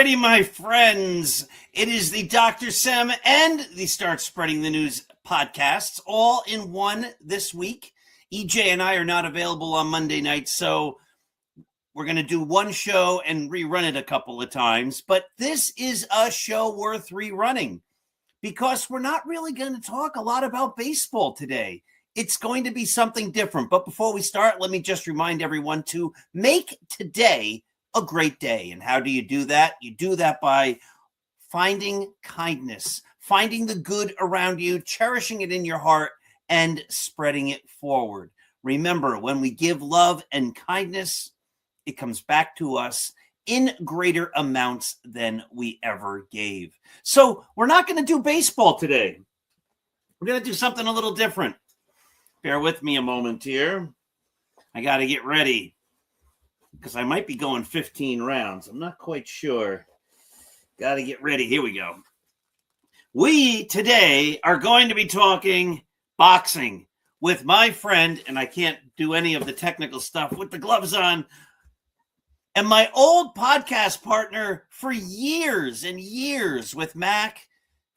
righty, my friends. It is the Dr. Sam and the Start Spreading the News podcasts all in one this week. EJ and I are not available on Monday night, so we're going to do one show and rerun it a couple of times. But this is a show worth rerunning because we're not really going to talk a lot about baseball today. It's going to be something different. But before we start, let me just remind everyone to make today a great day. And how do you do that? You do that by finding kindness, finding the good around you, cherishing it in your heart, and spreading it forward. Remember, when we give love and kindness, it comes back to us in greater amounts than we ever gave. So we're not going to do baseball today. We're going to do something a little different. Bear with me a moment here. I got to get ready, because I might be going 15 rounds. I'm not quite sure. Got to get ready. Here we go. We today are going to be talking boxing with my friend, and I can't do any of the technical stuff with the gloves on, and my old podcast partner for years and years with Mac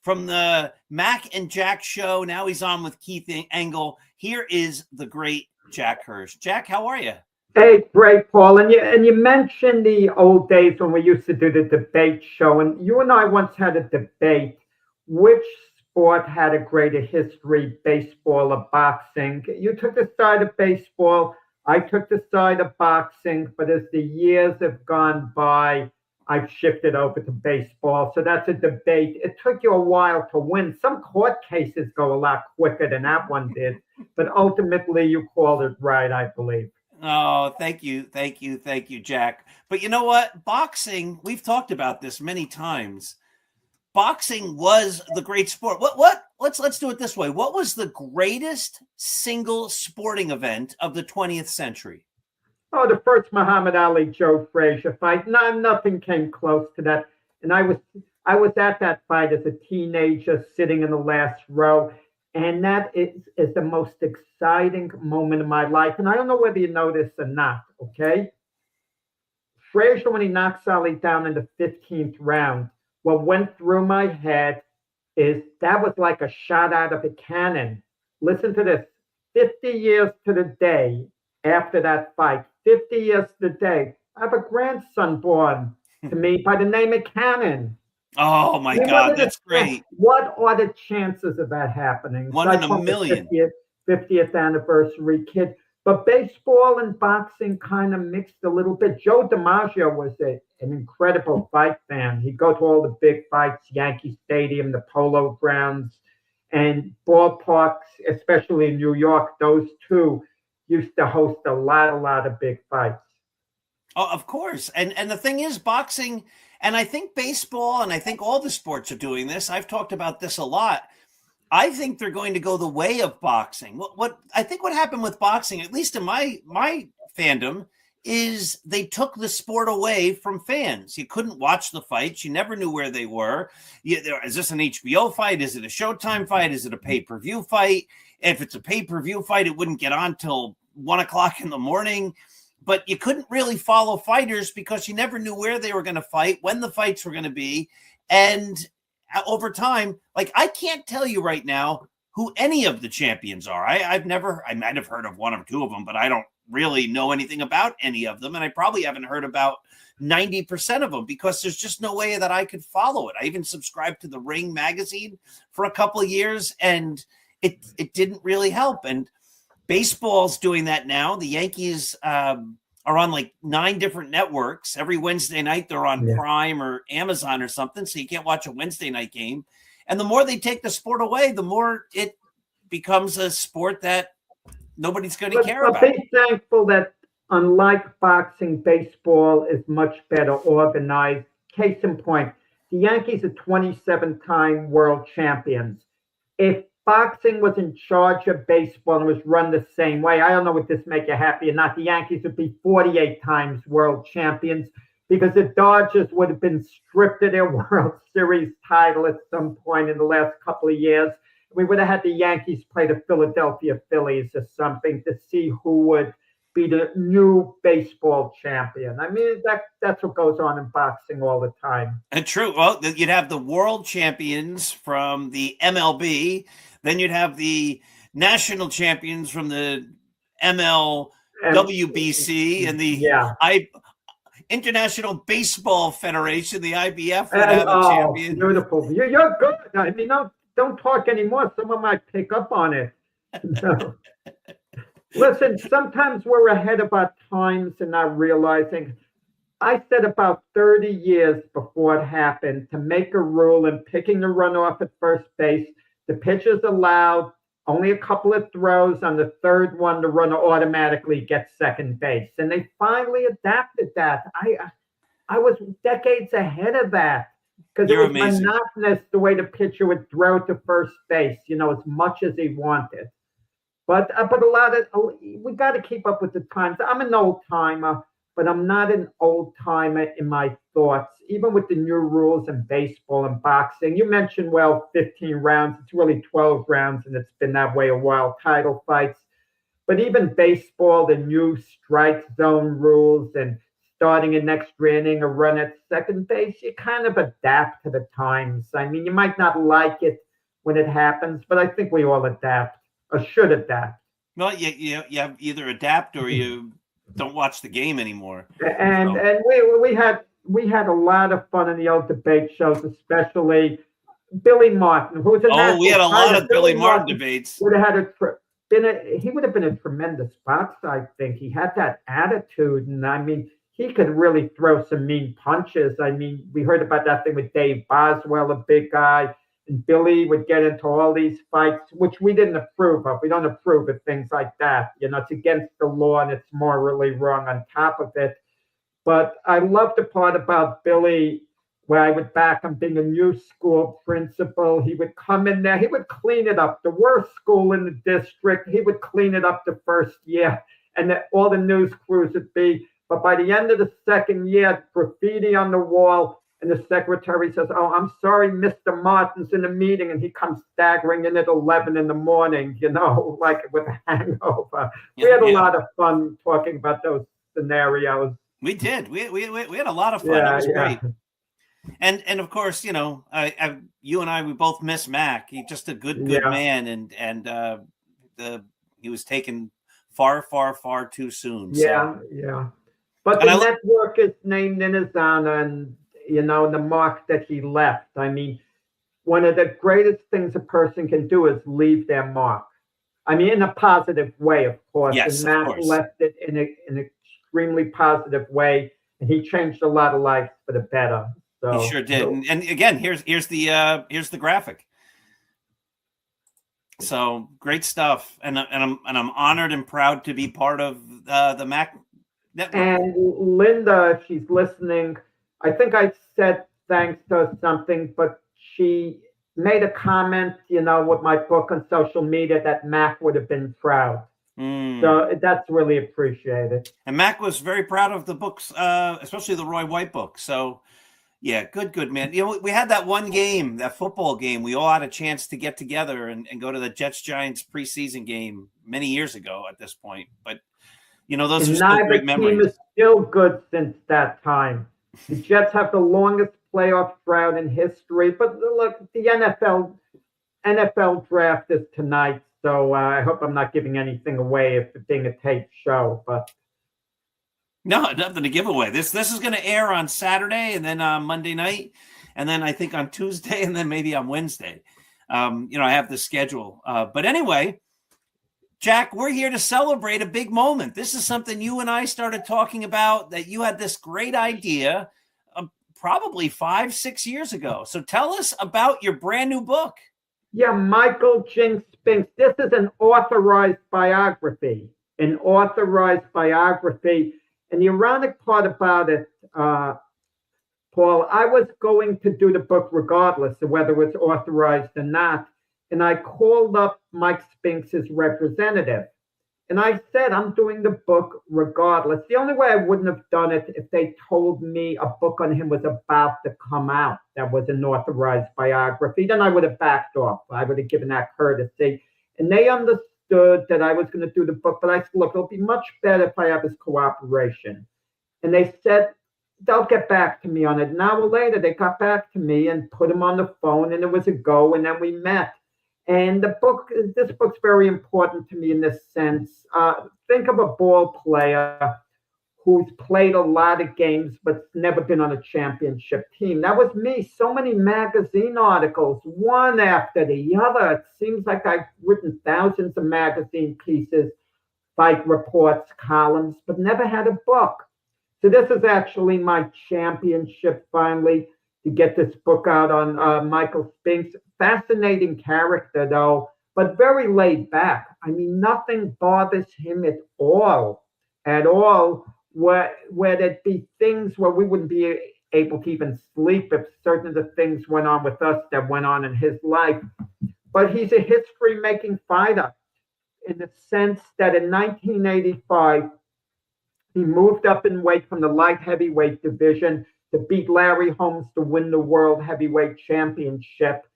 from the Mac and Jack show. Now he's on with Keith Engel. Here is the great Jack Hirsch. Jack, how are you? Hey, great, Paul. And you mentioned the old days when we used to do the debate show. And you and I once had a debate. Which sport had a greater history, baseball or boxing? You took the side of baseball. I took the side of boxing. But as the years have gone by, I've shifted over to baseball. So that's a debate. It took you a while to win. Some court cases go a lot quicker than that one did. But ultimately, you called it right, I believe. Oh, thank you, Jack. But you know what? Boxing, we've talked about this many times. Boxing was the great sport. Let's do it this way. What was the greatest single sporting event of the 20th century? Oh, the first Muhammad Ali Joe Frazier fight. No, nothing came close to that. And I was at that fight as a teenager, sitting in the last row. And that is the most exciting moment of my life. And I don't know whether you know this or not, okay? Frazier, when he knocks Ali down in the 15th round, what went through my head is that was like a shot out of a cannon. Listen to this. 50 years to the day after that fight, 50 years to the day, I have a grandson born to me by the name of Cannon. Oh, my God, that's great. What are the chances of that happening? One in a million. 50th anniversary kid. But baseball and boxing kind of mixed a little bit. Joe DiMaggio was an incredible fight fan. He'd go to all the big fights, Yankee Stadium, the Polo Grounds, and ballparks, especially in New York. Those two used to host a lot of big fights. Oh, of course. And the thing is, boxing, and I think baseball, and I think all the sports are doing this. I've talked about this a lot. I think they're going to go the way of boxing. What happened with boxing, at least in my fandom, is they took the sport away from fans. You couldn't watch the fights. You never knew where they were. Is this an HBO fight? Is it a Showtime fight? Is it a pay-per-view fight? If it's a pay-per-view fight, it wouldn't get on till 1 o'clock in the morning. But you couldn't really follow fighters because you never knew where they were going to fight, when the fights were going to be. And over time, like, I can't tell you right now who any of the champions are. I might have heard of one or two of them, but I don't really know anything about any of them. And I probably haven't heard about 90% of them because there's just no way that I could follow it. I even subscribed to the Ring magazine for a couple of years, and it didn't really help. And baseball's doing that now. The Yankees are on like 9 different networks. Every Wednesday night they're on Prime or Amazon or something, so you can't watch a Wednesday night game. And the more they take the sport away, the more it becomes a sport that nobody's going to care about. But be thankful that unlike boxing, baseball is much better organized. Case in point, the Yankees are 27-time world champions. If boxing was in charge of baseball and was run the same way, I don't know if this make you happy or not, the Yankees would be 48 times world champions because the Dodgers would have been stripped of their World Series title at some point in the last couple of years. We would have had the Yankees play the Philadelphia Phillies or something to see who would be the new baseball champion. I mean, that's what goes on in boxing all the time. And true. Well, you'd have the world champions from the MLB, then you'd have the national champions from the MLWBC and the International Baseball Federation, the IBF would have a champion. Beautiful. You're good. I mean, don't talk anymore. Someone might pick up on it. No. Listen, sometimes we're ahead of our times and not realizing. I said about 30 years before it happened to make a rule in picking the runoff at first base. The pitcher's allowed only a couple of throws. On the third one, the runner automatically gets second base. And they finally adapted that. I was decades ahead of that because it was monotonous the way the pitcher would throw to first base, as much as he wanted. But we got to keep up with the times. I'm an old timer, but I'm not an old timer in my thoughts. Even with the new rules in baseball and boxing, you mentioned 15 rounds. It's really 12 rounds, and it's been that way a while. Title fights, but even baseball, the new strike zone rules and starting an extra inning, a run at second base, you kind of adapt to the times. I mean, you might not like it when it happens, but I think we all adapt. Or should adapt. Well, you have either adapt or you don't watch the game anymore. And we had a lot of fun in the old debate shows, especially Billy Martin, who was we had a lot of Billy Martin debates. He would have been a tremendous boxer, I think. He had that attitude, and I mean, he could really throw some mean punches. I mean, we heard about that thing with Dave Boswell, a big guy. And Billy would get into all these fights, which we didn't approve of. We don't approve of things like that. It's against the law and it's morally wrong on top of it. But I love the part about Billy where I would back him being a new school principal. He would come in there. He would clean it up. The worst school in the district, he would clean it up the first year. And all the news crews would be. But by the end of the second year, graffiti on the wall. And the secretary says, "Oh, I'm sorry, Mr. Martin's in a meeting," and he comes staggering in at 11 in the morning, like with a hangover. We had a lot of fun talking about those scenarios. We did. We had a lot of fun. It was great. And of course, you and I, we both miss Mac. He's just a good man, and he was taken far, far, far too soon. Yeah. But the network is named in his honor, and the mark that he left. I mean, one of the greatest things a person can do is leave their mark. I mean, in a positive way, of course. Yes, and Matt left it in an extremely positive way, and he changed a lot of lives for the better. So he sure did. And again, here's the graphic. So great stuff, and I'm honored and proud to be part of the Mac network. And Linda, if she's listening, I think I said thanks to her something, but she made a comment, with my book on social media that Mac would have been proud. So that's really appreciated. And Mac was very proud of the books, especially the Roy White book. So, yeah, good, man. We had that one game, that football game. We all had a chance to get together and go to the Jets-Giants preseason game many years ago at this point. But, those are still great memories. Neither team is still good since that time. The Jets have the longest playoff drought in history, but look, the NFL draft is tonight, so I hope I'm not giving anything away if it's being a taped show. But no, nothing to give away. This is going to air on Saturday, and then on Monday night, and then I think on Tuesday, and then maybe on Wednesday. I have the schedule, but anyway. Jack, we're here to celebrate a big moment. This is something you and I started talking about, that you had this great idea probably 5-6 years ago. So tell us about your brand new book. Yeah, Michael Spinks. This is an authorized biography. And the ironic part about it, Paul, I was going to do the book regardless of whether it was authorized or not. And I called up Mike Spinks' representative. And I said, I'm doing the book regardless. The only way I wouldn't have done it if they told me a book on him was about to come out that was an authorized biography, then I would have backed off. I would have given that courtesy. And they understood understood that I was going to do the book, but I said, look, it'll be much better if I have his cooperation. And they said, they'll get back to me on it. An hour later, they got back to me and put him on the phone, and it was a go, and then we met. And this book's very important to me in this sense. Think of a ball player who's played a lot of games but never been on a championship team. That was me. So many magazine articles, one after the other. It seems like I've written thousands of magazine pieces, fight reports, columns, but never had a book. So this is actually my championship finally to get this book out on Michael Spinks. Fascinating character though, but very laid back. I mean, nothing bothers him at all. Where there'd be things where we wouldn't be able to even sleep if certain of the things went on with us that went on in his life. But he's a history-making fighter in the sense that in 1985, he moved up in weight from the light heavyweight division to beat Larry Holmes to win the World Heavyweight Championship.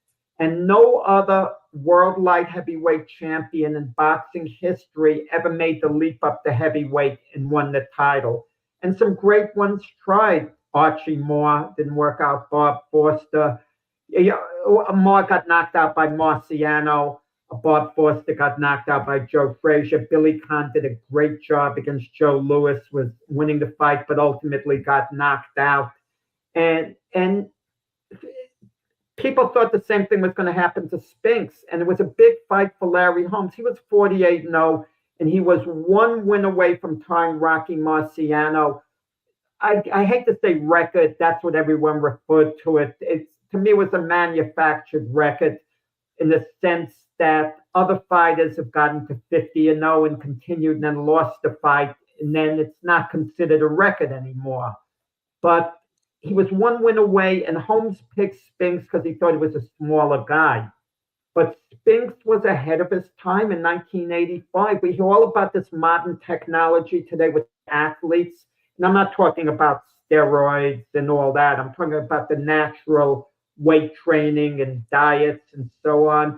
And no other world light heavyweight champion in boxing history ever made the leap up to heavyweight and won the title. And some great ones tried. Archie Moore didn't work out. Bob Foster. Moore got knocked out by Marciano. Bob Foster got knocked out by Joe Frazier. Billy Conn did a great job against Joe Louis, was winning the fight, but ultimately got knocked out. And people thought the same thing was going to happen to Spinks, and it was a big fight for Larry Holmes. He was 48-0, and he was one win away from tying Rocky Marciano. I hate to say record. That's what everyone referred to it. To me, it was a manufactured record in the sense that other fighters have gotten to 50-0 and continued and then lost the fight, and then it's not considered a record anymore. But he was one win away, and Holmes picked Spinks because he thought he was a smaller guy. But Spinks was ahead of his time in 1985. We hear all about this modern technology today with athletes. And I'm not talking about steroids and all that. I'm talking about the natural weight training and diets and so on.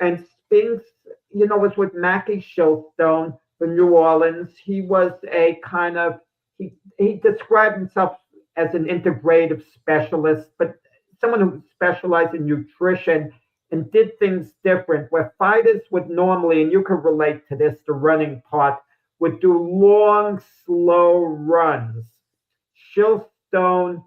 And Spinks, was with Mackie Shilstone from New Orleans. He was a kind of, he described himself as an integrative specialist, but someone who specialized in nutrition and did things different, where fighters would normally, and you can relate to this, the running part, would do long, slow runs. Shilstone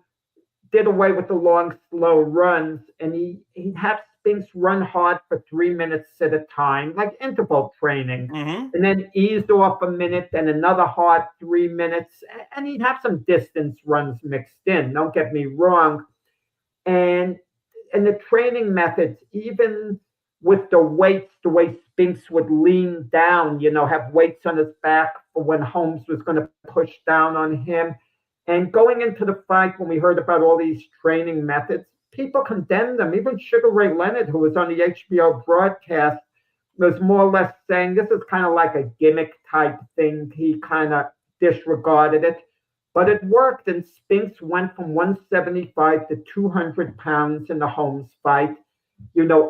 did away with the long, slow runs, and he'd have Spinks run hard for 3 minutes at a time, like interval training, and then eased off a minute, then another hard 3 minutes, and he'd have some distance runs mixed in, don't get me wrong. And the training methods, even with the weights, the way Spinks would lean down, have weights on his back for when Holmes was going to push down on him. And going into the fight, when we heard about all these training methods, people condemned them. Even Sugar Ray Leonard, who was on the HBO broadcast, was more or less saying this is kind of like a gimmick type thing. He kind of disregarded it. But it worked, and Spinks went from 175 to 200 pounds in the Holmes fight,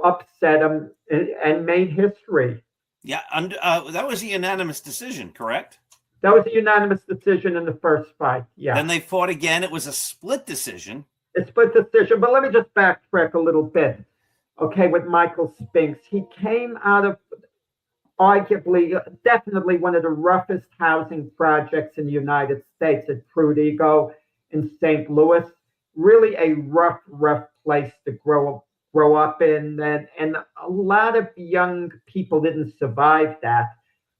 upset him and made history. Yeah, that was a unanimous decision, correct? That was a unanimous decision in the first fight, yeah. Then they fought again. It was a split decision. A split decision, but let me just backtrack a little bit. Okay, with Michael Spinks, he came out of arguably, definitely one of the roughest housing projects in the United States at Prudigo in St. Louis. Really a rough place to grow up in, and a lot of young people didn't survive that.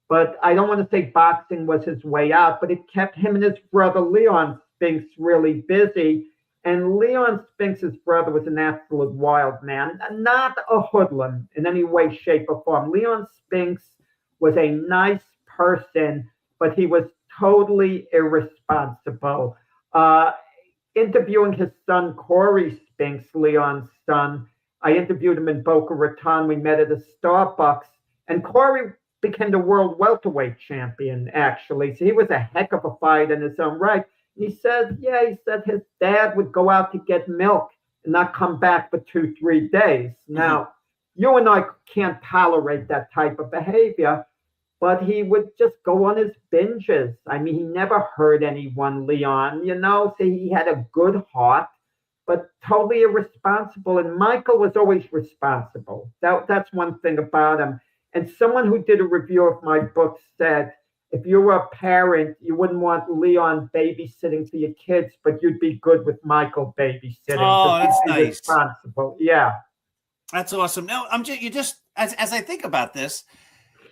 But I don't want to say boxing was his way out, but it kept him and his brother Leon Spinks really busy. And Leon Spinks' brother was an absolute wild man, not a hoodlum in any way, shape, or form. Leon Spinks was a nice person, but he was totally irresponsible. Interviewing his son, Corey Spinks, Leon's son, I interviewed him in Boca Raton. We met at a Starbucks, and Corey became the world welterweight champion, actually. So he was a heck of a fight in his own right. He said his dad would go out to get milk and not come back for 2-3 days. Now, you and I can't tolerate that type of behavior, but he would just go on his binges. I mean, he never hurt anyone, Leon, so he had a good heart, but totally irresponsible. And Michael was always responsible. That's one thing about him. And someone who did a review of my book said, if you were a parent, you wouldn't want Leon babysitting for your kids, but you'd be good with Michael babysitting. Oh, that's nice. Responsible. Yeah. That's awesome. No, as I think about this,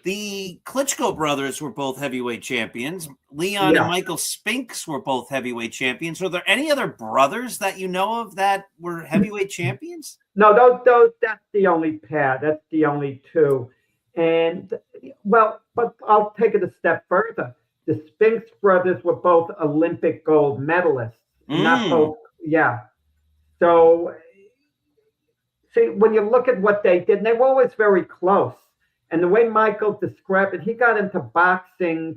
the Klitschko brothers were both heavyweight champions. Leon and Michael Spinks were both heavyweight champions. Were there any other brothers that you know of that were heavyweight champions? No, those that's the only pair. That's the only two. And but I'll take it a step further. The Spinks brothers were both Olympic gold medalists. Not both, yeah. So see, when you look at what they did, and they were always very close. And the way Michael described it, he got into boxing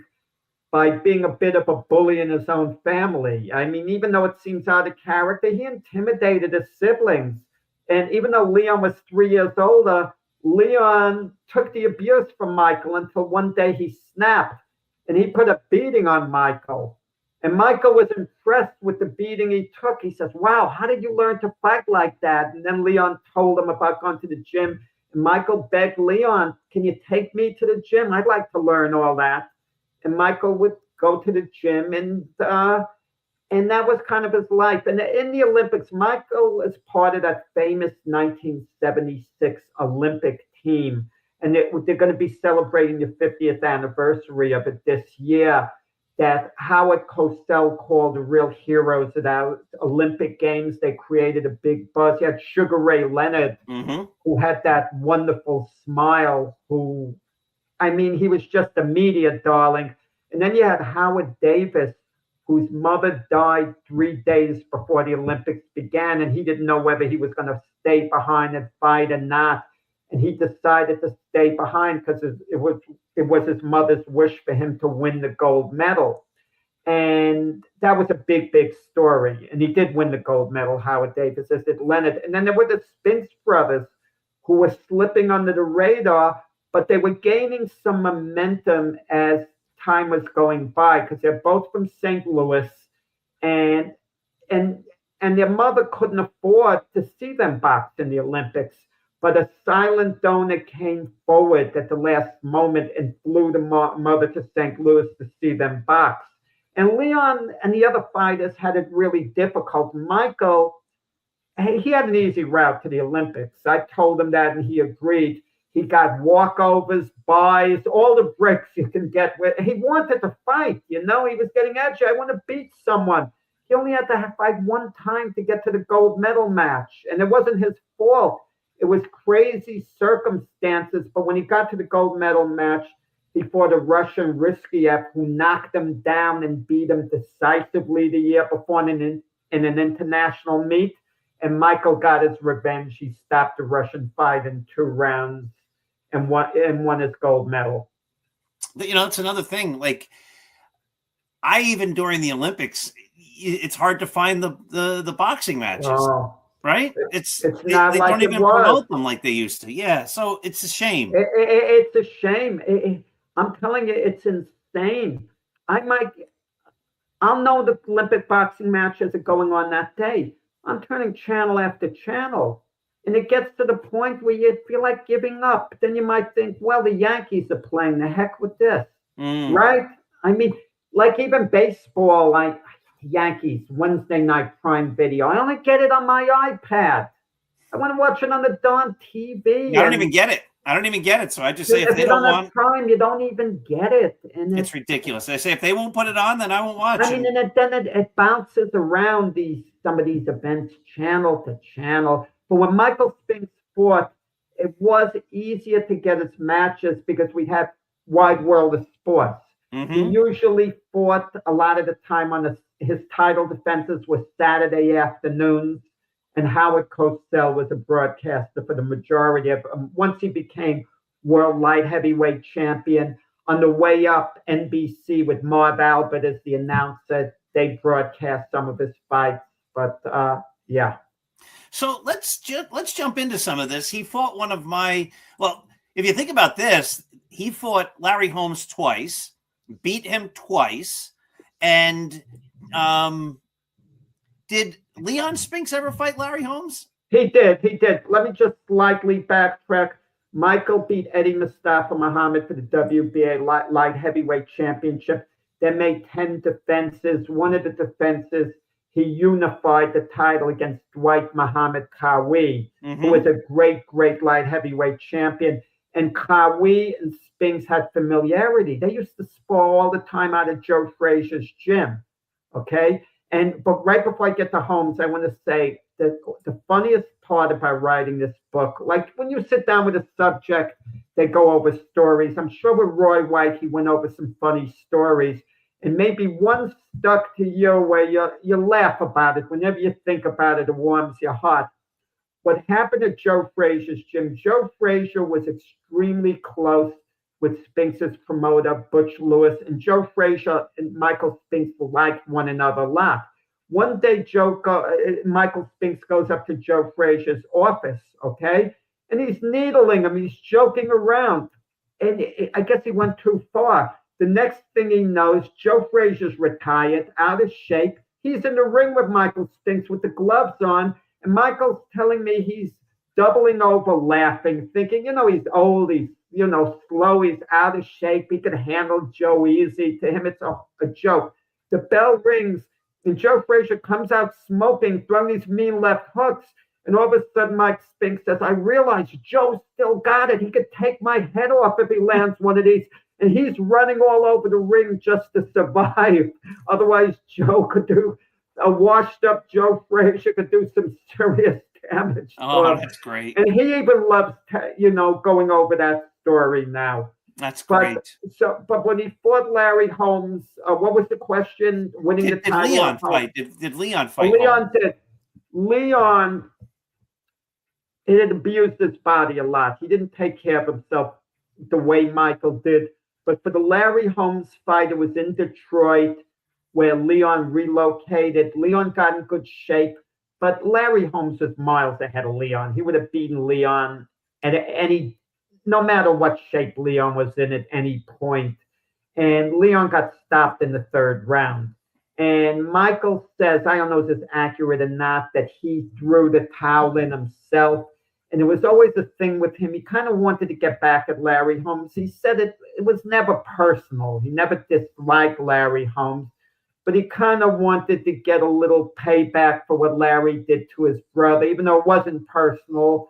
by being a bit of a bully in his own family. I mean, even though it seems out of character, he intimidated his siblings. And even though Leon was 3 years older, Leon took the abuse from Michael until one day he snapped and he put a beating on Michael. And Michael was impressed with the beating he took. He says, wow, how did you learn to fight like that? And then Leon told him about going to the gym. And Michael begged Leon, can you take me to the gym? I'd like to learn all that. And Michael would go to the gym, and that was kind of his life. And in the Olympics, Michael is part of that famous 1976 Olympic team. And they're going to be celebrating the 50th anniversary of it this year, that Howard Cosell called the real heroes of that Olympic Games. They created a big buzz. You had Sugar Ray Leonard, who had that wonderful smile, he was just a media darling. And then you had Howard Davis, whose mother died 3 days before the Olympics began, and he didn't know whether he was going to stay behind and fight or not. And he decided to stay behind because it was his mother's wish for him to win the gold medal. And that was a big, big story. And he did win the gold medal, Howard Davis, as did Leonard. And then there were the Spinks brothers, who were slipping under the radar, but they were gaining some momentum as time was going by, because they're both from St. Louis, and their mother couldn't afford to see them box in the Olympics. But a silent donor came forward at the last moment and flew the mother to St. Louis to see them box. And Leon and the other fighters had it really difficult. Michael, he had an easy route to the Olympics. I told him that, and he agreed. He got walkovers, buys, all the bricks you can get. He wanted to fight, He was getting edgy. I want to beat someone. He only had to fight one time to get to the gold medal match. And it wasn't his fault. It was crazy circumstances. But when he got to the gold medal match, he fought a Russian Riskiev, who knocked him down and beat him decisively the year before in an international meet. And Michael got his revenge. He stopped the Russian fight in 2 rounds and won his gold medal. It's another thing. Like, I even during the Olympics, it's hard to find the boxing matches, right? It's not they like don't even promote them like they used to. Yeah, so it's a shame. It's a shame. I'm telling you, it's insane. I'll know the Olympic boxing matches are going on that day. I'm turning channel after channel. And it gets to the point where you feel like giving up. Then you might think, well, the Yankees are playing. The heck with this, right? I mean, like even baseball, like Yankees, Wednesday night prime video. I only get it on my iPad. I want to watch it on the darn TV. I don't even get it. So I just say if they don't want Prime, you don't even get it. And it's ridiculous. I say if they won't put it on, then I won't watch it. I mean, and then it bounces around some of these events, channel to channel. But when Michael Spinks fought, it was easier to get his matches because we had wide world of sports. He usually fought a lot of the time on his title defenses were Saturday afternoons. And Howard Cosell was a broadcaster for the majority of once he became world light heavyweight champion. On the way up, NBC with Marv Albert as the announcer, they broadcast some of his fights. But yeah. So let's jump into some of this. He fought one of my, well, if you think about this, he fought Larry Holmes twice, beat him twice, and did Leon Spinks ever fight Larry Holmes? He did. Let me just slightly backtrack. Michael beat Eddie Mustafa Muhammad for the WBA light heavyweight championship. They made 10 defenses. One of the defenses, he unified the title against Dwight Muhammad Qawi, who was a great, great light heavyweight champion. And Qawi and Spinks had familiarity. They used to spar all the time out of Joe Frazier's gym. Okay? But right before I get to Holmes, I want to say that the funniest part about writing this book, like when you sit down with a subject, they go over stories. I'm sure with Roy White, he went over some funny stories. And maybe one stuck to you where you laugh about it. Whenever you think about it, it warms your heart. What happened at Joe Frazier's gym, Joe Frazier was extremely close with Spinks' promoter, Butch Lewis, and Joe Frazier and Michael Spinks liked one another a lot. One day, Michael Spinks goes up to Joe Frazier's office, okay? And he's needling him. He's joking around. And I guess he went too far. The next thing he knows, Joe Frazier's retired, out of shape. He's in the ring with Michael Spinks with the gloves on. And Michael's telling me he's doubling over laughing, thinking, he's old, he's, slow, he's out of shape. He could handle Joe easy. To him, it's a joke. The bell rings, and Joe Frazier comes out smoking, throwing these mean left hooks. And all of a sudden, Mike Spinks says, I realize Joe still got it. He could take my head off if he lands one of these. And he's running all over the ring just to survive. Otherwise, a washed-up Joe Frazier could do some serious damage. Oh, that's great. And he even loves, going over that story now. That's great. But when he fought Larry Holmes, what was the question? Winning the title? Did Leon fight? Did Leon fight? Leon did. Leon, he had abused his body a lot. He didn't take care of himself the way Michael did. But for the Larry Holmes fight, it was in Detroit where Leon relocated. Leon got in good shape, but Larry Holmes was miles ahead of Leon. He would have beaten Leon no matter what shape Leon was in at any point. And Leon got stopped in the third round. And Michael says, I don't know if this is accurate or not, that he threw the towel in himself. And it was always a thing with him. He kind of wanted to get back at Larry Holmes. He said it was never personal. He never disliked Larry Holmes, but he kind of wanted to get a little payback for what Larry did to his brother, even though it wasn't personal.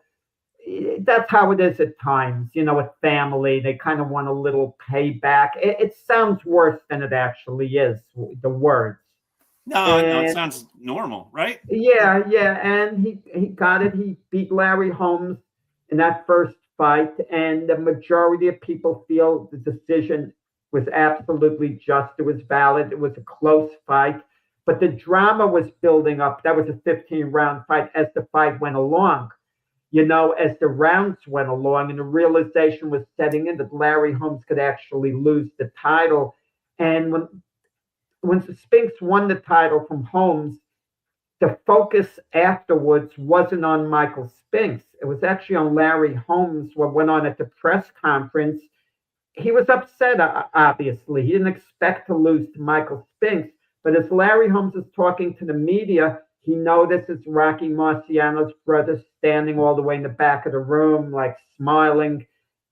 That's how it is at times, with family. They kind of want a little payback. It sounds worse than it actually is, the words. No, it sounds normal, right? Yeah. And he got it. He beat Larry Holmes in that first fight. And the majority of people feel the decision was absolutely just. It was valid. It was a close fight. But the drama was building up. That was a 15-round fight as the fight went along. As the rounds went along, and the realization was setting in that Larry Holmes could actually lose the title. And when Spinks won the title from Holmes, the focus afterwards wasn't on Michael Spinks. It was actually on Larry Holmes, what went on at the press conference. He was upset, obviously. He didn't expect to lose to Michael Spinks. But as Larry Holmes is talking to the media, he notices Rocky Marciano's brother standing all the way in the back of the room, like smiling.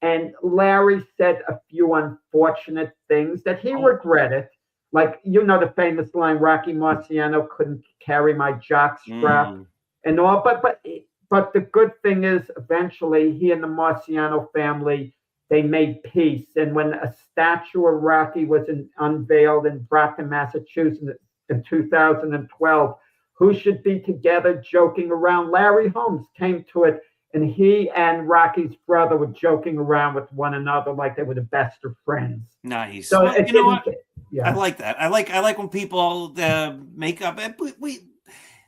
And Larry said a few unfortunate things that he regretted. Like, the famous line, Rocky Marciano couldn't carry my jockstrap and all. But the good thing is, eventually, he and the Marciano family, they made peace. And when a statue of Rocky was unveiled in Brockton, Massachusetts in 2012, who should be together joking around? Larry Holmes came to it, and he and Rocky's brother were joking around with one another like they were the best of friends. Nice. So well, you know what? Yeah. I like that. I like when people make up. We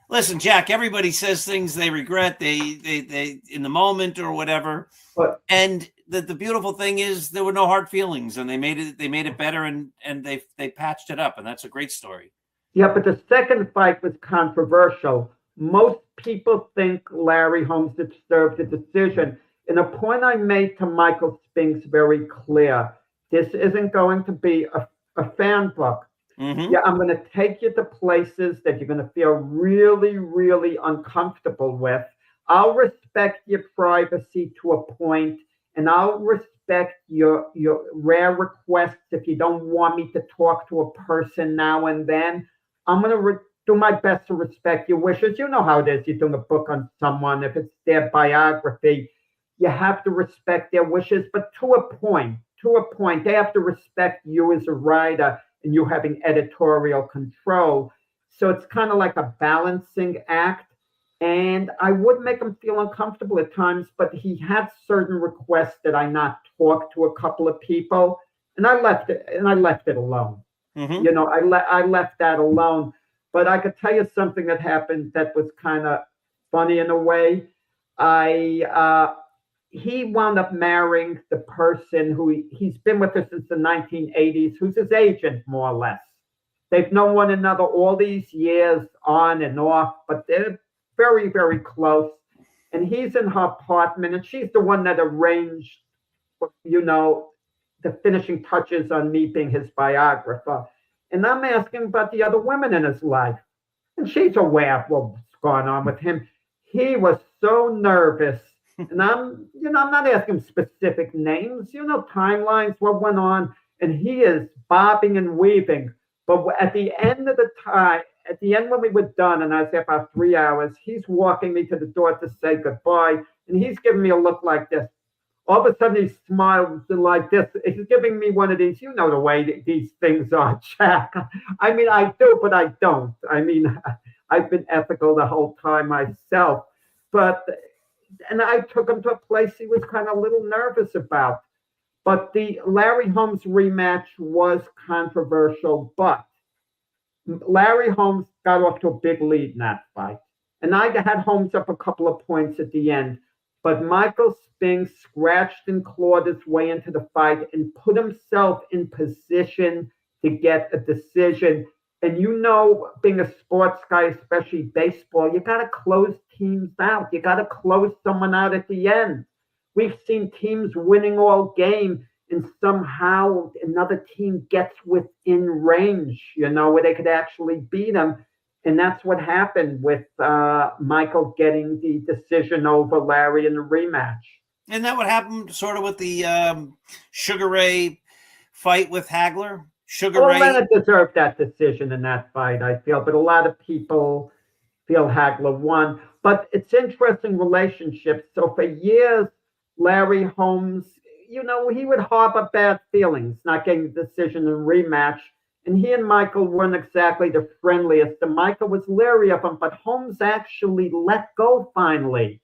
listen, Jack. Everybody says things they regret. They in the moment or whatever. And the beautiful thing is there were no hard feelings, and they made it better, and they patched it up, and that's a great story. Yeah, but the second fight was controversial. Most people think Larry Holmes deserved the decision. And a point I made to Michael Spinks very clear, this isn't going to be a fan book. Mm-hmm. Yeah, I'm going to take you to places that you're going to feel really, really uncomfortable with. I'll respect your privacy to a point, and I'll respect your rare requests if you don't want me to talk to a person now and then. I'm going to do my best to respect your wishes. You know how it is. You're doing a book on someone. If it's their biography, you have to respect their wishes, but to a point. To a point, they have to respect you as a writer and you having editorial control. So it's kind of like a balancing act. And I would make him feel uncomfortable at times, but he had certain requests that I not talk to a couple of people, and I left it alone. Mm-hmm. You know, I left that alone. But I could tell you something that happened that was kind of funny in a way. He wound up marrying the person who he's been with her since the 1980s, who's his agent, more or less. They've known one another all these years on and off, but they're very, very close. And he's in her apartment, and she's the one that arranged, you know, the finishing touches on me being his biographer. And I'm asking about the other women in his life. And she's aware of what's going on with him. He was so nervous. And I'm not asking specific names, timelines, what went on. And he is bobbing and weaving. But at the end of the time, at the end when we were done, and I was there about 3 hours, he's walking me to the door to say goodbye. And he's giving me a look like this. All of a sudden, he smiles like this. He's giving me one of these, you know the way these things are, Jack. I mean, I do, but I don't. I mean, I've been ethical the whole time myself. And I took him to a place he was kind of a little nervous about. But the Larry Holmes rematch was controversial, but Larry Holmes got off to a big lead in that fight. And I had Holmes up a couple of points at the end. But Michael Spinks scratched and clawed his way into the fight and put himself in position to get a decision. And being a sports guy, especially baseball, you got to close teams out. You got to close someone out at the end. We've seen teams winning all game, and somehow another team gets within range, where they could actually beat them. And that's what happened with Michael getting the decision over Larry in the rematch. And that would happen sort of with the Sugar Ray fight with Hagler. Ray Leonard deserved that decision in that fight, I feel. But a lot of people feel Hagler won. But it's interesting relationships. So for years, Larry Holmes, he would harbor bad feelings, not getting the decision in rematch. And he and Michael weren't exactly the friendliest. And Michael was leery of him, but Holmes actually let go finally.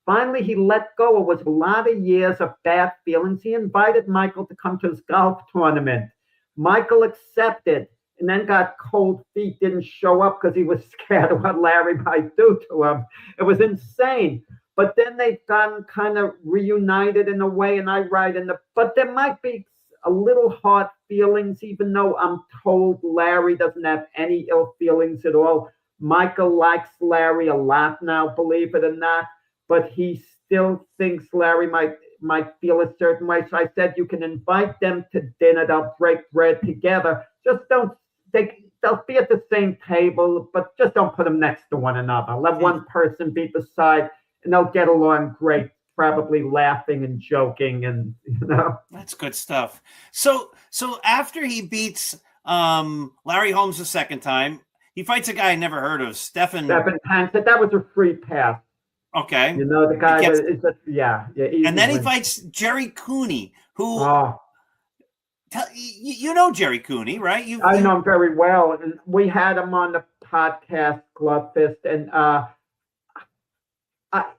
Finally, he let go. It was a lot of years of bad feelings. He invited Michael to come to his golf tournament. Michael accepted and then got cold feet, didn't show up because he was scared of what Larry might do to him. It was insane. But then they've gotten kind of reunited in a way, and I write but there might be a little hard feelings, even though I'm told Larry doesn't have any ill feelings at all. Michael likes Larry a lot now, believe it or not, but he still thinks Larry might feel a certain way. So I said, you can invite them to dinner. They'll break bread together. Just they'll be at the same table, but just don't put them next to one another. Let one person be beside, and they'll get along great. Probably laughing and joking, and that's good stuff. So after he beats Larry Holmes the second time, he fights a guy I never heard of, Stephen Tank. That was a free pass. Okay, the guy is yeah. And then he fights Jerry Cooney, who Jerry Cooney, right? I know him very well, and we had him on the podcast Glove Fist, and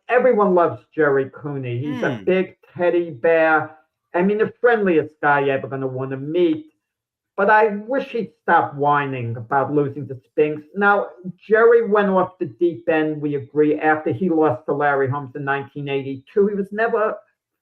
everyone loves Jerry Cooney. He's a big teddy bear. I mean, the friendliest guy you're ever going to want to meet. But I wish he'd stop whining about losing to Spinks. Now, Jerry went off the deep end, we agree, after he lost to Larry Holmes in 1982. He was never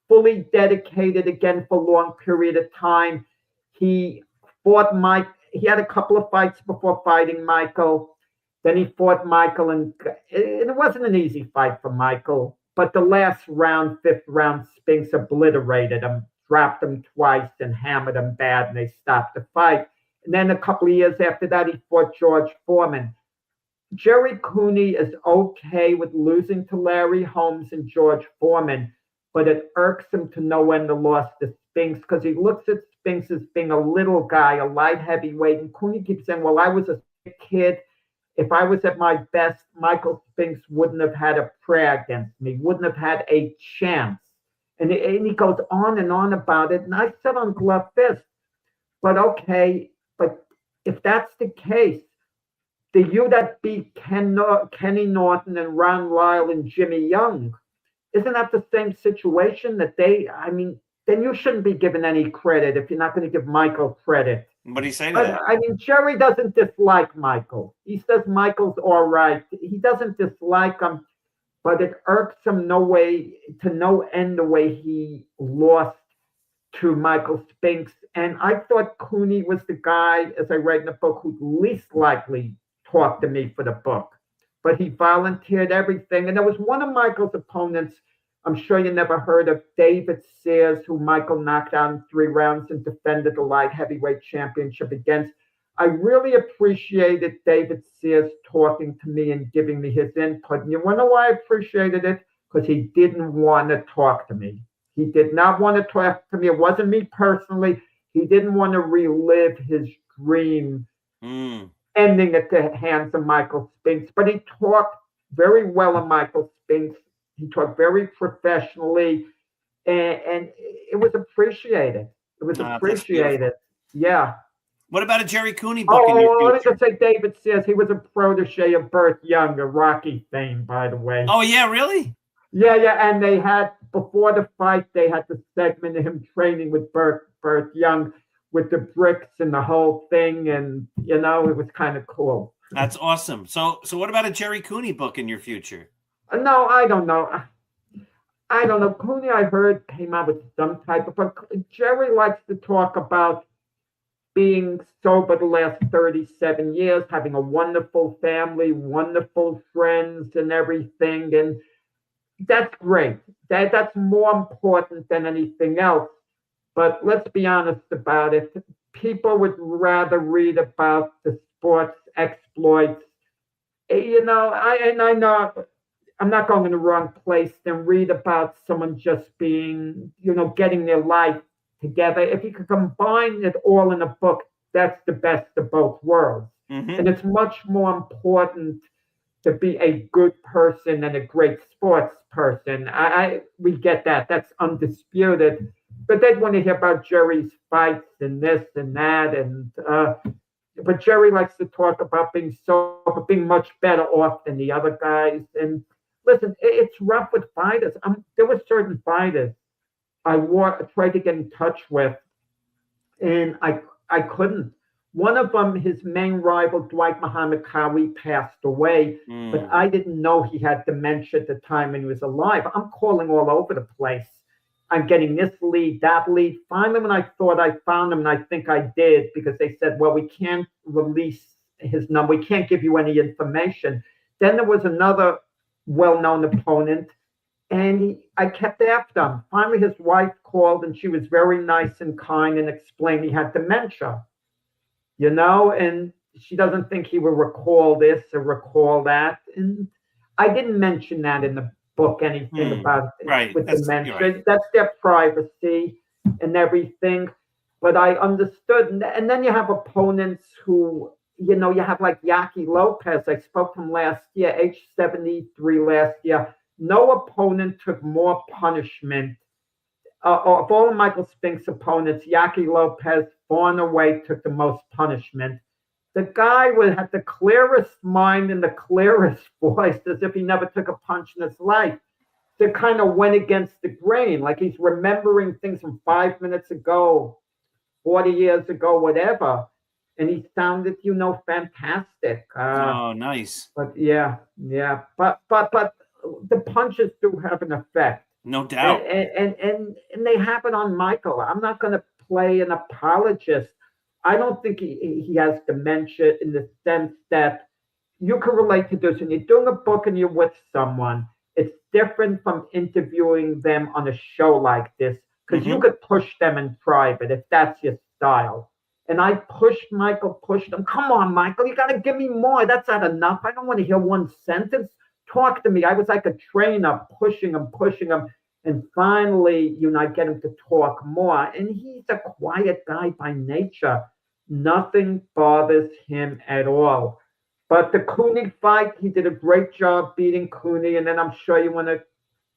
fully dedicated again for a long period of time. He fought Mike. He had a couple of fights before fighting Michael. Then he fought Michael, and it wasn't an easy fight for Michael. but the last round, fifth round, Spinks obliterated him, dropped him twice, and hammered him bad, and they stopped the fight. And then a couple of years after that, he fought George Foreman. Jerry Cooney is okay with losing to Larry Holmes and George Foreman, but it irks him to no end the loss to Spinks because he looks at Spinks as being a little guy, a light heavyweight. And Cooney keeps saying, well, I was a kid. If I was at my best, Michael Spinks wouldn't have had a prayer against me, wouldn't have had a chance. And he goes on and on about it. And I said on Glove Fist, but okay, but if that's the case, the you that beat Kenny Norton and Ron Lyle and Jimmy Young, isn't that the same situation that then you shouldn't be given any credit if you're not going to give Michael credit. What do you say to that? I mean, Jerry doesn't dislike Michael. He says Michael's all right. He doesn't dislike him, but it irks him no end the way he lost to Michael Spinks. And I thought Cooney was the guy, as I read in the book, who'd least likely talk to me for the book. But he volunteered everything. And there was one of Michael's opponents, I'm sure you never heard of, David Sears, who Michael knocked out in 3 rounds and defended the light heavyweight championship against. I really appreciated David Sears talking to me and giving me his input. And you want to know why I appreciated it? Because he didn't want to talk to me. He did not want to talk to me. It wasn't me personally. He didn't want to relive his dream ending at the hands of Michael Spinks. But he talked very well of Michael Spinks. He talked very professionally, and it was appreciated. It was appreciated. Yeah. What about a Jerry Cooney book in your future? Let me just say David Sears. He was a protege of Burt Young, a Rocky fame, by the way. Oh, yeah, really? Yeah, and they had, before the fight, they had the segment of him training with Burt Young with the bricks and the whole thing, and, it was kind of cool. That's awesome. So what about a Jerry Cooney book in your future? No, I don't know. Cooney, I heard, came out with some type of book. Jerry likes to talk about being sober the last 37 years, having a wonderful family, wonderful friends and everything. And that's great. That's more important than anything else. But let's be honest about it. People would rather read about the sports exploits. I know I'm not going in the wrong place than read about someone just being, getting their life together. If you could combine it all in a book, that's the best of both worlds. Mm-hmm. And it's much more important to be a good person and a great sports person. We get that. That's undisputed. But they'd want to hear about Jerry's fights and this and that. But Jerry likes to talk about being much better off than the other guys. And listen, it's rough with fighters. There were certain fighters I tried to get in touch with, and I couldn't. One of them, his main rival, Dwight Muhammad Qawi, passed away, but I didn't know he had dementia at the time when he was alive. I'm calling all over the place. I'm getting this lead, that lead. Finally, when I thought I found him, and I think I did, because they said, well, we can't release his number. We can't give you any information. Then there was another well-known opponent, and I kept after him. Finally, his wife called, and she was very nice and kind and explained he had dementia, and she doesn't think he will recall this or recall that. And I didn't mention that in the book, anything about it with dementia. Right. That's their privacy and everything. But I understood. And then you have opponents who, you have like Yaki Lopez. I spoke to him last year, age 73 last year. No opponent took more punishment. Of all of Michael Spinks' opponents, Yaki Lopez far and away took the most punishment. The guy had the clearest mind and the clearest voice, as if he never took a punch in his life. That kind of went against the grain, like he's remembering things from 5 minutes ago, 40 years ago, whatever. And he sounded, fantastic. Nice. But yeah. But the punches do have an effect. No doubt. And they happen on Michael. I'm not going to play an apologist. I don't think he has dementia in the sense that you can relate to this. When you're doing a book and you're with someone, it's different from interviewing them on a show like this, because you could push them in private if that's your style. And I pushed Michael, pushed him. Come on, Michael, you got to give me more. That's not enough. I don't want to hear one sentence. Talk to me. I was like a trainer, pushing him, pushing him. And finally, I get him to talk more. And he's a quiet guy by nature. Nothing bothers him at all. But the Cooney fight, he did a great job beating Cooney. And then I'm sure you want to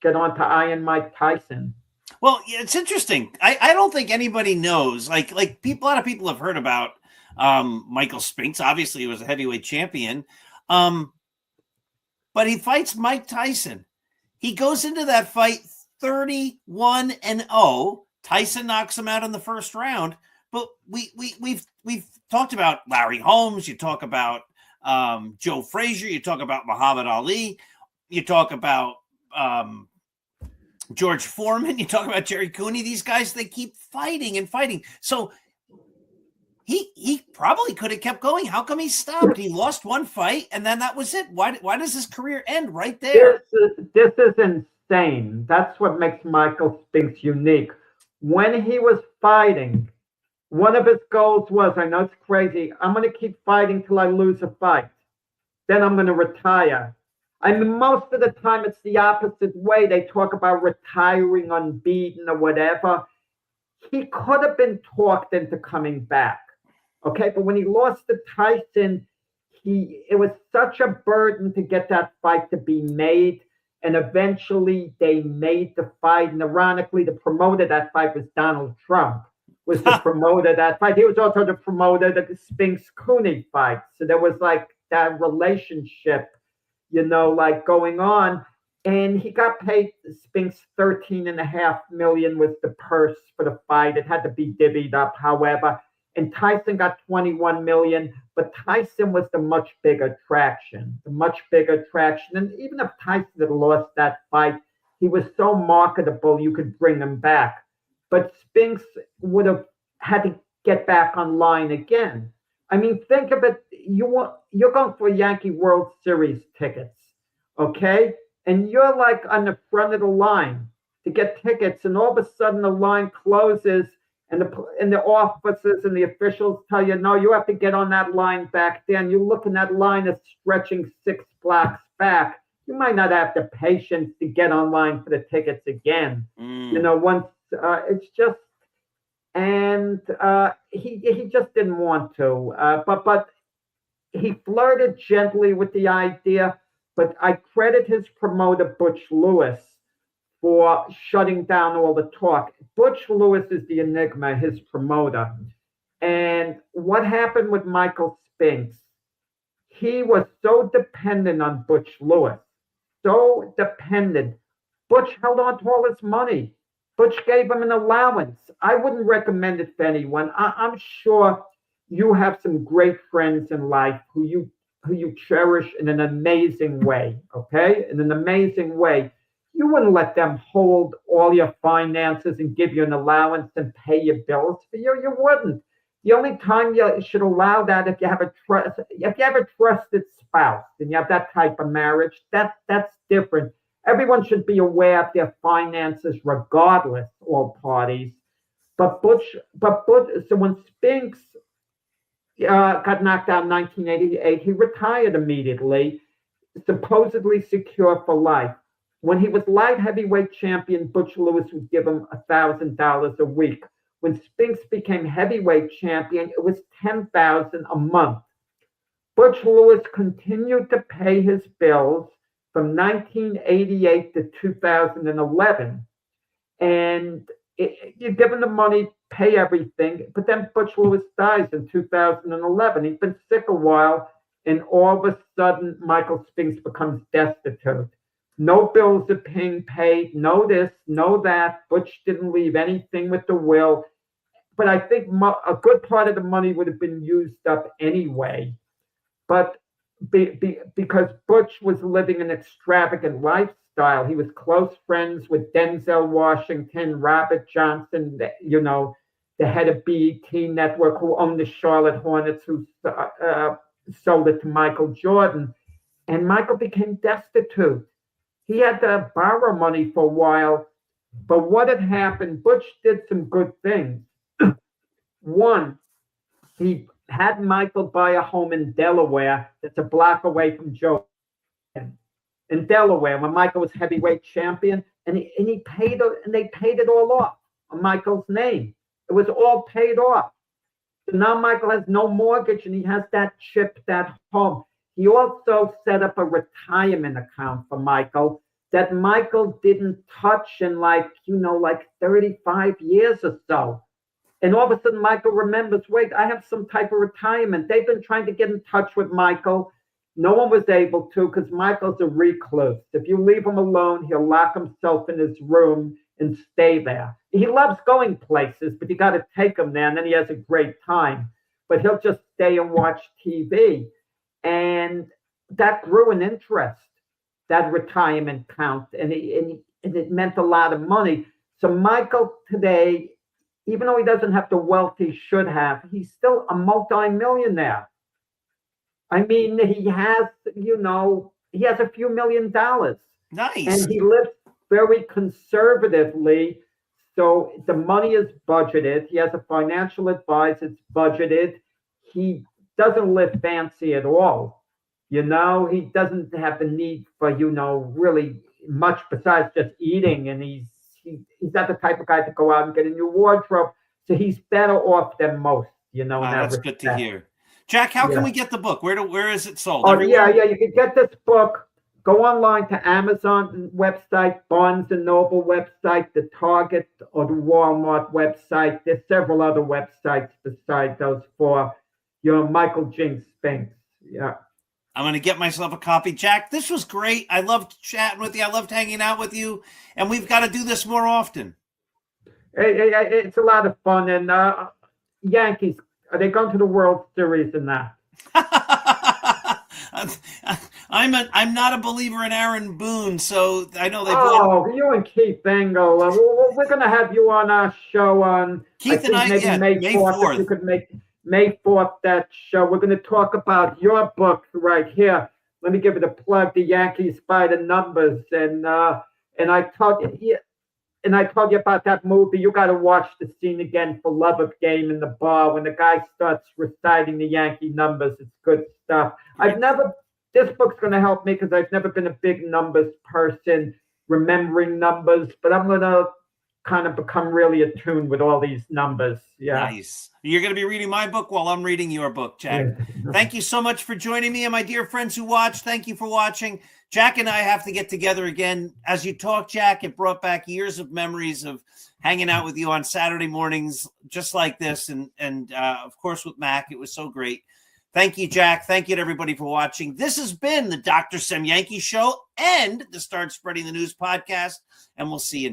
get on to Iron Mike Tyson. Well, yeah, it's interesting. I don't think anybody knows. Like people, a lot of people have heard about Michael Spinks. Obviously, he was a heavyweight champion. But he fights Mike Tyson. He goes into that fight 31-0. Tyson knocks him out in the first round. But we've talked about Larry Holmes. You talk about Joe Frazier. You talk about Muhammad Ali. You talk about George Foreman. You talk about Jerry Cooney. These guys, they keep fighting and fighting. So he probably could have kept going. How come he stopped? He lost one fight, and then that was it. Why does his career end right there? This is insane. That's what makes Michael Spinks unique. When he was fighting, one of his goals was, I know it's crazy, I'm going to keep fighting till I lose a fight. Then I'm going to retire. I mean, most of the time it's the opposite way. They talk about retiring unbeaten or whatever. He could have been talked into coming back. Okay, but when he lost to Tyson, it was such a burden to get that fight to be made. And eventually they made the fight. And ironically, the promoter of that fight was Donald Trump, was the promoter of that fight. He was also the promoter of the Spinks-Cooney fight. So there was like that relationship, like going on. And he got paid, Spinks, $13.5 million was the purse for the fight. It had to be divvied up, however. And Tyson got $21 million, but Tyson was the much bigger attraction, And even if Tyson had lost that fight, he was so marketable, you could bring him back. But Spinks would have had to get back online again. I mean, think of it. You're going for Yankee World Series tickets, okay? And you're like on the front of the line to get tickets, and all of a sudden the line closes, and the officers and the officials tell you, no, you have to get on that line back there. And you look, and that line is stretching 6 blocks back. You might not have the patience to get online for the tickets again. Once it's just, and he just didn't want to. But he flirted gently with the idea. But I credit his promoter, Butch Lewis, for shutting down all the talk. Butch Lewis is the enigma, his promoter. And what happened with Michael Spinks? He was so dependent on Butch Lewis, so dependent. Butch held on to all his money. Butch gave him an allowance. I wouldn't recommend it for anyone. I'm sure you have some great friends in life who you cherish in an amazing way, okay? In an amazing way. You wouldn't let them hold all your finances and give you an allowance and pay your bills for you. You wouldn't. The only time you should allow that if you have a trusted spouse and you have that type of marriage, that's different. Everyone should be aware of their finances regardless, all parties. But so when Spinks got knocked out in 1988, he retired immediately, supposedly secure for life. When he was light heavyweight champion, Butch Lewis would give him $1,000 a week. When Spinks became heavyweight champion, it was $10,000 a month. Butch Lewis continued to pay his bills from 1988 to 2011. And you give him the money, pay everything, but then Butch Lewis dies in 2011. He's been sick a while, and all of a sudden, Michael Spinks becomes destitute. No bills are being paid, no this, no that. Butch didn't leave anything with the will. But I think a good part of the money would have been used up anyway. But because Butch was living an extravagant lifestyle, he was close friends with Denzel Washington, Robert Johnson, the head of BET Network, who owned the Charlotte Hornets, who sold it to Michael Jordan. And Michael became destitute. he had to borrow money for a while. But what had happened, Butch did some good things. One, he had Michael buy a home in Delaware that's a block away from Joe in Delaware when Michael was heavyweight champion, and he paid it, and they paid it all off on Michael's name. It was all paid off. So now Michael has no mortgage, and he has that chip, that home. He also set up a retirement account for Michael that Michael didn't touch in like 35 years or so. And all of a sudden, Michael remembers, wait, I have some type of retirement. They've been trying to get in touch with Michael. No one was able to because Michael's a recluse. If you leave him alone, he'll lock himself in his room and stay there. He loves going places, but you got to take him there, and then he has a great time. But he'll just stay and watch TV. And that grew in interest, that retirement account, and it meant a lot of money. So Michael today, even though he doesn't have the wealth he should have, he's still a multi-millionaire. I mean, he has a few $1 million. Nice. And he lives very conservatively. So the money is budgeted. He has a financial advisor, it's budgeted. He doesn't live fancy at all. He doesn't have the need for, really much besides just eating. And he's not the type of guy to go out and get a new wardrobe. So he's better off than most, That's good to hear. Jack, how can we get the book? Where is it sold? Everywhere? Yeah. You can get this book. Go online to Amazon website, Barnes & Noble website, the Target or the Walmart website. There's several other websites besides those for Michael Spinks. Yeah. I'm going to get myself a copy. Jack, this was great. I loved chatting with you. I loved hanging out with you. And we've got to do this more often. It's a lot of fun. And Yankees, are they going to the World Series in that? I'm not a believer in Aaron Boone, so I know they've won. You and Keith Engel. We're going to have you on our show on Keith and I, May 4th. If you could make May 4th that show. We're going to talk about your book right here. Let me give it a plug. The Yankees by the Numbers, and I told you about that movie. You got to watch the scene again for love of game in the bar when the guy starts reciting the Yankee numbers. It's good stuff. This book's going to help me because I've never been a big numbers person, remembering numbers, but I'm going to kind of become really attuned with all these numbers. Yeah. Nice. You're going to be reading my book while I'm reading your book, Jack. Yeah. Thank you so much for joining me. And my dear friends who watch, thank you for watching. Jack and I have to get together again. As you talk, Jack, it brought back years of memories of hanging out with you on Saturday mornings, just like this. And of course, with Mac, it was so great. Thank you, Jack. Thank you to everybody for watching. This has been the Dr. Sem Yankee Show and the Start Spreading the News podcast. And we'll see you next.